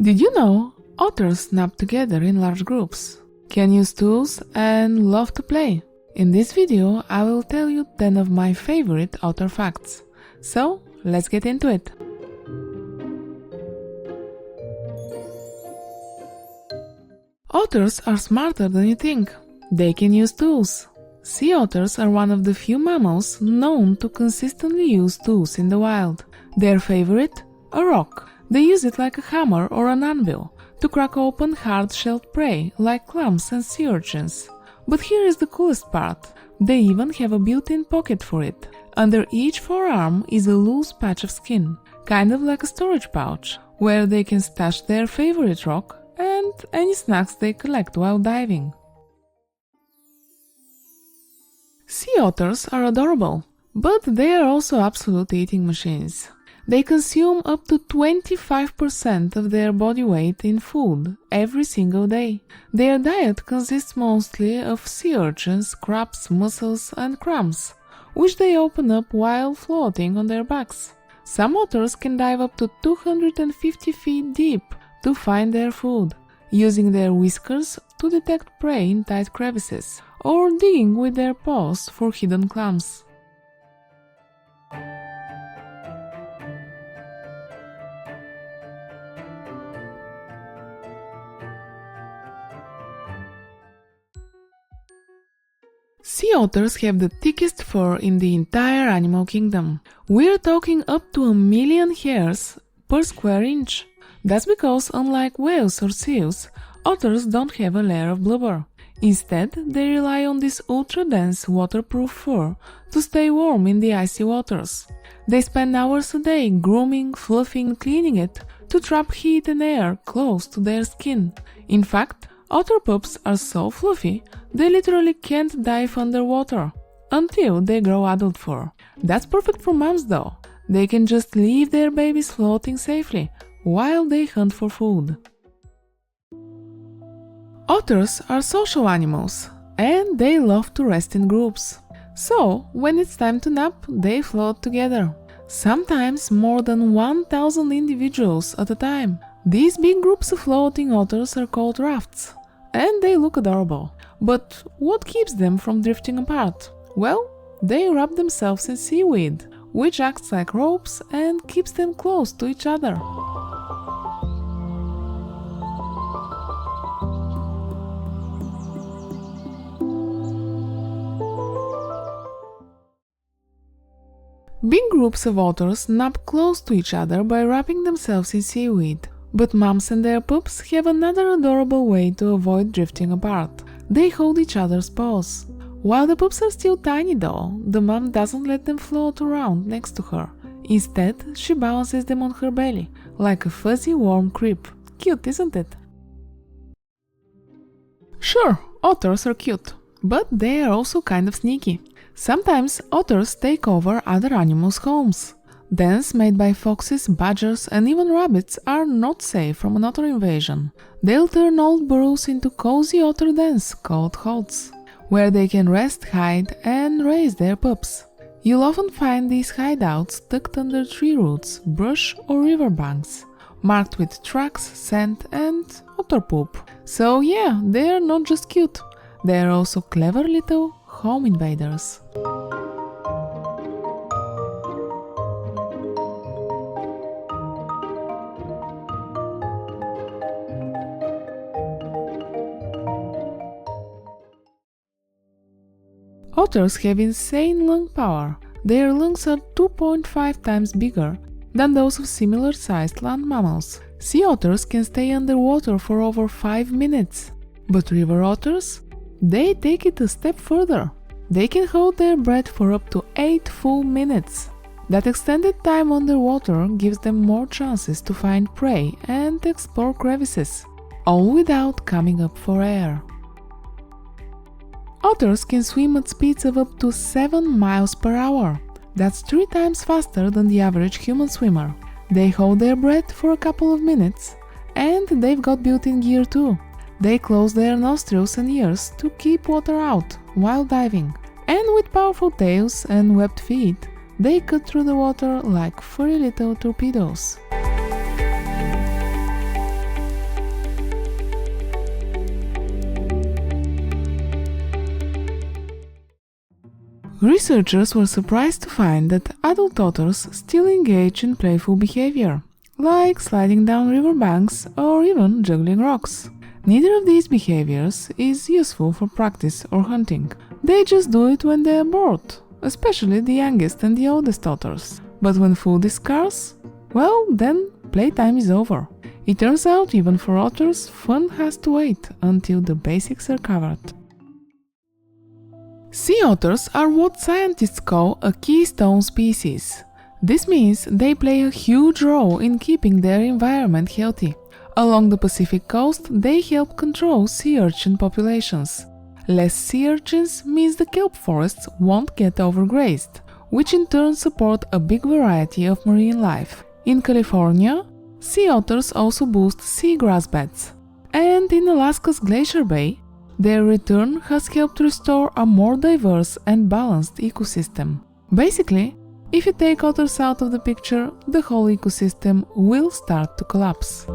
Did you know otters nap together in large groups, can use tools and love to play? In this video I will tell you 10 of my favorite otter facts. So let's get into it. Otters are smarter than you think. They can use tools. Sea otters are one of the few mammals known to consistently use tools in the wild. Their favorite? A rock. They use it like a hammer or an anvil to crack open hard-shelled prey like clams and sea urchins. But here is the coolest part. They even have a built-in pocket for it. Under each forearm is a loose patch of skin, kind of like a storage pouch, where they can stash their favorite rock and any snacks they collect while diving. Sea otters are adorable, but they are also absolute eating machines. They consume up to 25% of their body weight in food every single day. Their diet consists mostly of sea urchins, crabs, mussels, and clams, which they open up while floating on their backs. Some otters can dive up to 250 feet deep to find their food, using their whiskers to detect prey in tight crevices, or digging with their paws for hidden clams. Sea otters have the thickest fur in the entire animal kingdom. We're talking up to 1 million hairs per square inch. That's because, unlike whales or seals, otters don't have a layer of blubber. Instead, they rely on this ultra-dense waterproof fur to stay warm in the icy waters. They spend hours a day grooming, fluffing, cleaning it to trap heat and air close to their skin. In fact, otter pups are so fluffy, they literally can't dive underwater until they grow adult fur. That's perfect for moms though. They can just leave their babies floating safely while they hunt for food. Otters are social animals, and they love to rest in groups. So, when it's time to nap, they float together. Sometimes more than 1,000 individuals at a time. These big groups of floating otters are called rafts, and they look adorable. But what keeps them from drifting apart? Well, they wrap themselves in seaweed, which acts like ropes and keeps them close to each other. Big groups of otters nap close to each other by wrapping themselves in seaweed. But moms and their pups have another adorable way to avoid drifting apart. They hold each other's paws. While the pups are still tiny though, the mom doesn't let them float around next to her. Instead, she balances them on her belly, like a fuzzy warm creep. Cute, isn't it? Sure, otters are cute, but they are also kind of sneaky. Sometimes otters take over other animals' homes. Dens made by foxes, badgers, and even rabbits are not safe from an otter invasion. They'll turn old burrows into cozy otter dens called holes, where they can rest, hide, and raise their pups. You'll often find these hideouts tucked under tree roots, brush, or riverbanks, marked with tracks, scent, and otter poop. So yeah, they're not just cute, they're also clever little home invaders. Otters have insane lung power. Their lungs are 2.5 times bigger than those of similar-sized land mammals. Sea otters can stay underwater for over 5 minutes. But river otters? They take it a step further. They can hold their breath for up to 8 full minutes. That extended time underwater gives them more chances to find prey and explore crevices, all without coming up for air. Otters can swim at speeds of up to 7 miles per hour. That's 3 times faster than the average human swimmer. They hold their breath for a couple of minutes, and they've got built-in gear too. They close their nostrils and ears to keep water out while diving. And with powerful tails and webbed feet, they cut through the water like furry little torpedoes. Researchers were surprised to find that adult otters still engage in playful behavior, like sliding down riverbanks or even juggling rocks. Neither of these behaviors is useful for practice or hunting. They just do it when they are bored, especially the youngest and the oldest otters. But when food is scarce, well, then playtime is over. It turns out even for otters, fun has to wait until the basics are covered. Sea otters are what scientists call a keystone species. This means they play a huge role in keeping their environment healthy. Along the Pacific coast, they help control sea urchin populations. Less sea urchins means the kelp forests won't get overgrazed, which in turn support a big variety of marine life. In California, sea otters also boost seagrass beds. And in Alaska's Glacier Bay, their return has helped restore a more diverse and balanced ecosystem. Basically, if you take otters out of the picture, the whole ecosystem will start to collapse.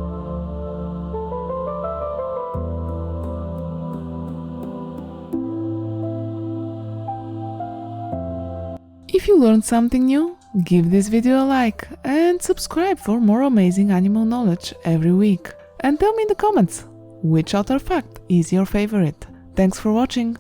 If you learned something new, give this video a like and subscribe for more amazing animal knowledge every week. And tell me in the comments, which otter fact is your favorite? Thanks for watching!